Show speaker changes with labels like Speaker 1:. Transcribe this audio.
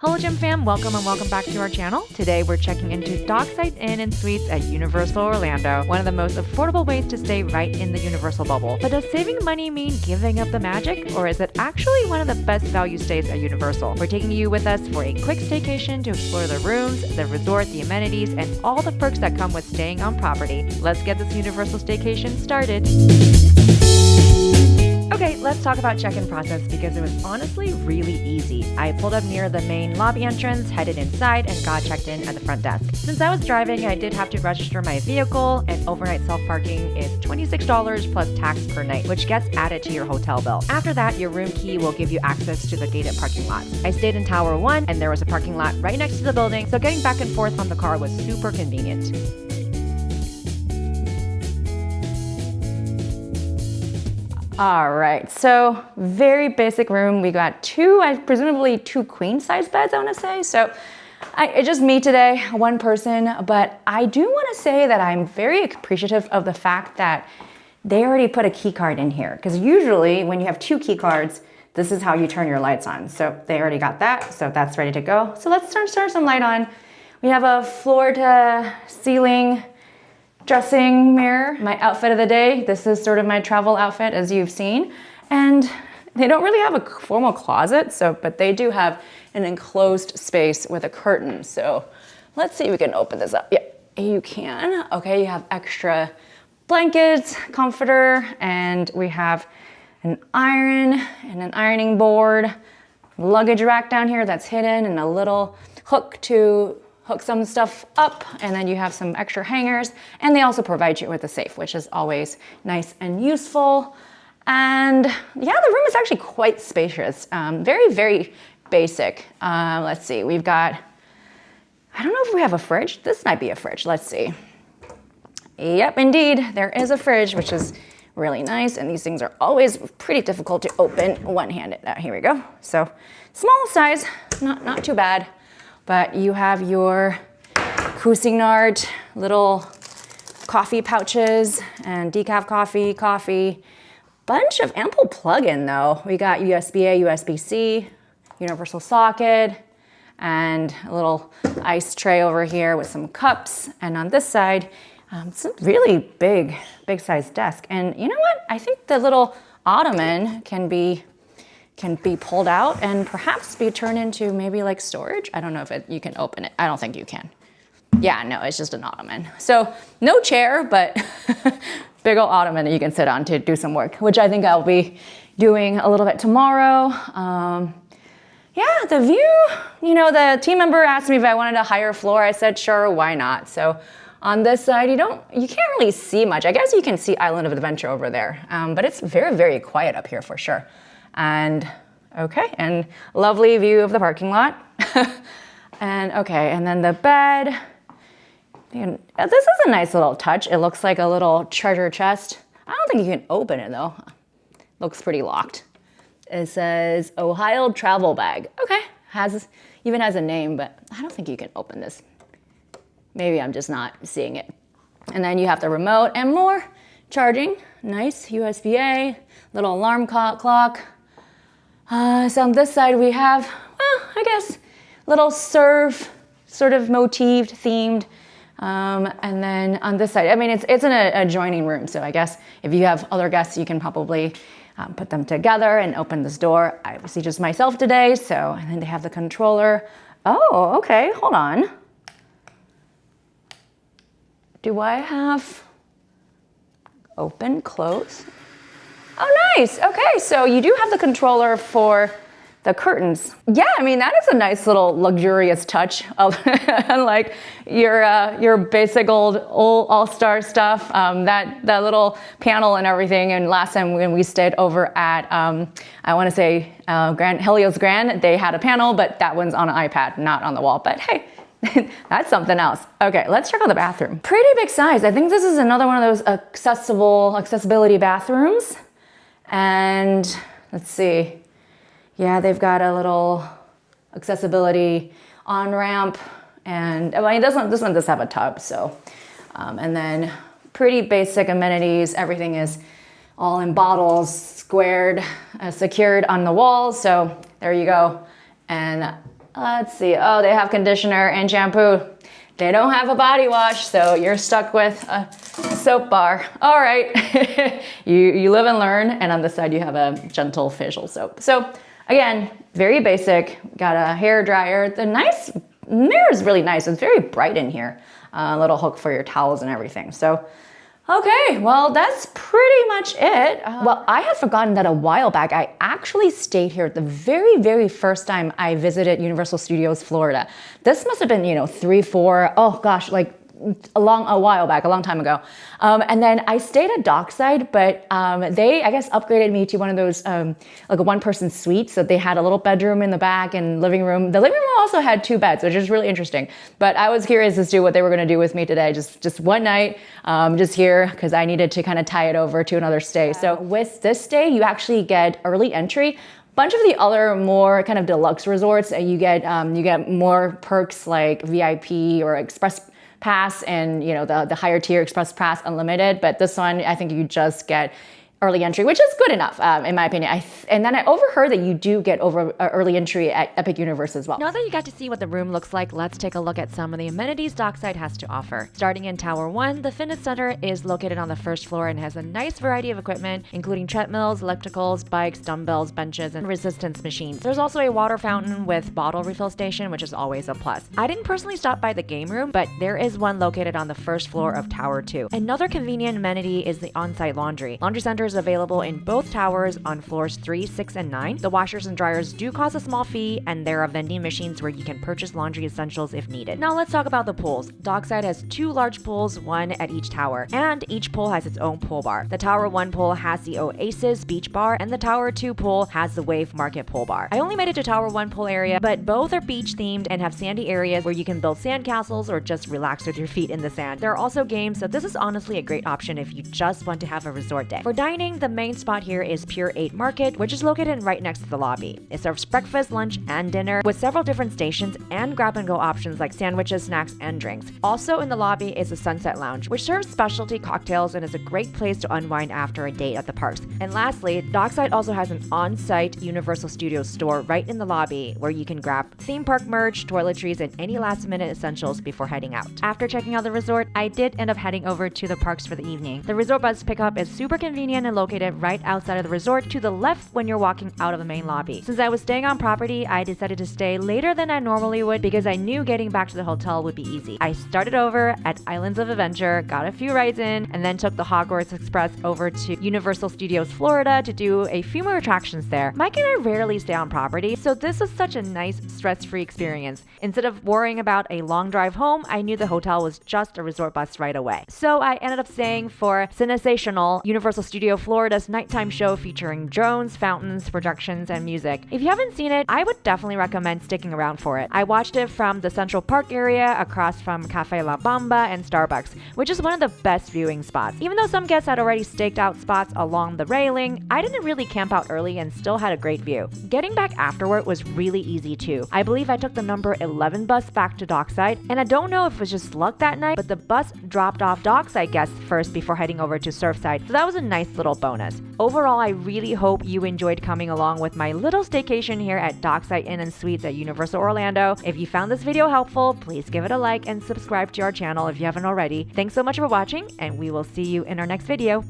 Speaker 1: Hello Gym Fam, welcome and welcome back to our channel. Today we're checking into Dockside Inn and Suites at Universal Orlando, one of the most affordable ways to stay right in the Universal bubble. But does saving money mean giving up the magic, or is it actually one of the best value stays at Universal? We're taking you with us for a quick staycation to explore the rooms, the resort, the amenities, and all the perks that come with staying on property. Let's get this Universal staycation started. Okay, let's talk about check-in process because it was honestly really easy. I pulled up near the main lobby entrance, headed inside, and got checked in at the front desk. Since I was driving, I did have to register my vehicle, and overnight self-parking is $26 plus tax per night, which gets added to your hotel bill. After that, your room key will give you access to the gated parking lots. I stayed in Tower 1, and there was a parking lot right next to the building, so getting back and forth on the car was super convenient. All right, so very basic room. We got presumably two queen size beds, I wanna say. So it's just me today, one person, but I do wanna say that I'm very appreciative of the fact that they already put a key card in here. Because usually when you have two key cards, this is how you turn your lights on. So they already got that, so that's ready to go. So let's turn some light on. We have a floor to ceiling dressing mirror, my outfit of the day. This is sort of my travel outfit, as you've seen. And they don't really have a formal closet, but they do have an enclosed space with a curtain. So let's see if we can open this up. Yeah, you can. Okay, you have extra blankets, comforter, and we have an iron and an ironing board, luggage rack down here that's hidden, and a little hook to hook some stuff up, and then you have some extra hangers, and they also provide you with a safe, which is always nice and useful. And yeah, the room is actually quite spacious, very, very basic. Let's see, we've got, I don't know if we have a fridge. This might be a fridge, let's see. Yep, indeed, there is a fridge, which is really nice, and these things are always pretty difficult to open one-handed. Here we go. So small size, not too bad. But you have your Cuisinart little coffee pouches and decaf coffee. Bunch of ample plug-in though. We got USB-A, USB-C, universal socket, and a little ice tray over here with some cups. And on this side, it's a really big size desk. And you know what? I think the little ottoman can be pulled out and perhaps be turned into maybe like storage. I don't know if you can open it. I don't think you can. Yeah, no, it's just an ottoman. So no chair, but big old ottoman that you can sit on to do some work, which I think I'll be doing a little bit tomorrow. Yeah, the view, the team member asked me if I wanted a higher floor. I said, sure, why not? So on this side, you can't really see much. I guess you can see Island of Adventure over there, but it's very, very quiet up here for sure. And okay, and lovely view of the parking lot. And okay, and then the bed. This is a nice little touch. It looks like a little treasure chest. I don't think you can open it though. Looks pretty locked. It says Ohio travel bag. Okay, even has a name, but I don't think you can open this. Maybe I'm just not seeing it. And then you have the remote and more charging. Nice USB-A, little alarm clock. So on this side we have, well, I guess, little serve, sort of motifed, themed. And then on this side, I mean, it's an adjoining room. So I guess if you have other guests, you can probably put them together and open this door. I see just myself today. So, and then they have the controller. Oh, okay, hold on. Do I have open, close? Oh, nice. Okay, so you do have the controller for the curtains. Yeah, I mean, that is a nice little luxurious touch of like your basic old all-star stuff. That little panel and everything. And last time when we stayed over at, I want to say Helios Grand, they had a panel, but that one's on an iPad, not on the wall. But hey, that's something else. Okay, let's check out the bathroom. Pretty big size. I think this is another one of those accessibility bathrooms. And let's see. Yeah, they've got a little accessibility on-ramp, and I mean, this one does have a tub, so. And then pretty basic amenities. Everything is all in bottles, squared, secured on the walls. So there you go. And Let's see. Oh, they have conditioner and shampoo. They don't have a body wash, so you're stuck with a soap bar. All right, you live and learn. And on this side, you have a gentle facial soap. So again, very basic. Got a hair dryer. The mirror is really nice. It's very bright in here. A little hook for your towels and everything. So, okay, well, that's pretty much it. Well, I had forgotten that a while back, I actually stayed here the very, very first time I visited Universal Studios Florida. This must have been, 3, 4, oh gosh, like a long time ago. And then I stayed at Dockside, but they, I guess, upgraded me to one of those, like a one-person suite. So they had a little bedroom in the back and living room. The living room also had 2 beds, which is really interesting. But I was curious as to what they were going to do with me today. Just one night, just here, because I needed to kind of tie it over to another stay. So with this stay, you actually get early entry. Bunch of the other more kind of deluxe resorts, you get more perks like VIP or Express Pass and the higher tier Express Pass Unlimited, but this one I think you just get early entry, which is good enough in my opinion. And then I overheard that you do get early entry at Epic Universe as well.
Speaker 2: Now that you got to see what the room looks like, let's take a look at some of the amenities Dockside has to offer. Starting in Tower 1, the fitness center is located on the first floor and has a nice variety of equipment, including treadmills, ellipticals, bikes, dumbbells, benches, and resistance machines. There's also a water fountain with bottle refill station, which is always a plus. I didn't personally stop by the game room, but there is one located on the first floor of Tower 2. Another convenient amenity is the on-site laundry. Laundry center is available in both towers on floors 3, 6, and 9. The washers and dryers do cost a small fee, and there are vending machines where you can purchase laundry essentials if needed. Now let's talk about the pools. Dockside has 2 large pools, one at each tower, and each pool has its own pool bar. The Tower 1 pool has the Oasis Beach Bar, and the Tower 2 pool has the Wave Market Pool Bar. I only made it to Tower 1 pool area, but both are beach themed and have sandy areas where you can build sand castles or just relax with your feet in the sand. There are also games, so this is honestly a great option if you just want to have a resort day. For dining, the main spot here is Pier 8 Market, which is located right next to the lobby. It serves breakfast, lunch, and dinner with several different stations and grab-and-go options like sandwiches, snacks, and drinks. Also in the lobby is the Sunset Lounge, which serves specialty cocktails and is a great place to unwind after a date at the parks. And lastly, Dockside also has an on-site Universal Studios store right in the lobby where you can grab theme park merch, toiletries, and any last-minute essentials before heading out. After checking out the resort, I did end up heading over to the parks for the evening. The resort bus pickup is super convenient and located right outside of the resort to the left when you're walking out of the main lobby. Since I was staying on property, I decided to stay later than I normally would because I knew getting back to the hotel would be easy. I started over at Islands of Adventure, got a few rides in, and then took the Hogwarts Express over to Universal Studios Florida to do a few more attractions there. Mike and I rarely stay on property, so this was such a nice, stress-free experience. Instead of worrying about a long drive home, I knew the hotel was just a resort bus right away. So I ended up staying for CineSational, Universal Studio Florida's nighttime show featuring drones, fountains, projections, and music. If you haven't seen it, I would definitely recommend sticking around for it. I watched it from the Central Park area across from Cafe La Bamba and Starbucks, which is one of the best viewing spots. Even though some guests had already staked out spots along the railing, I didn't really camp out early and still had a great view. Getting back afterward was really easy too. I believe I took the number 11 bus back to Dockside, and I don't know if it was just luck that night, but the bus dropped off Dockside guests first before heading over to Surfside, so that was a nice little bonus. Overall, I really hope you enjoyed coming along with my little staycation here at Dockside Inn and Suites at Universal Orlando. If you found this video helpful, please give it a like and subscribe to our channel if you haven't already. Thanks so much for watching, and we will see you in our next video.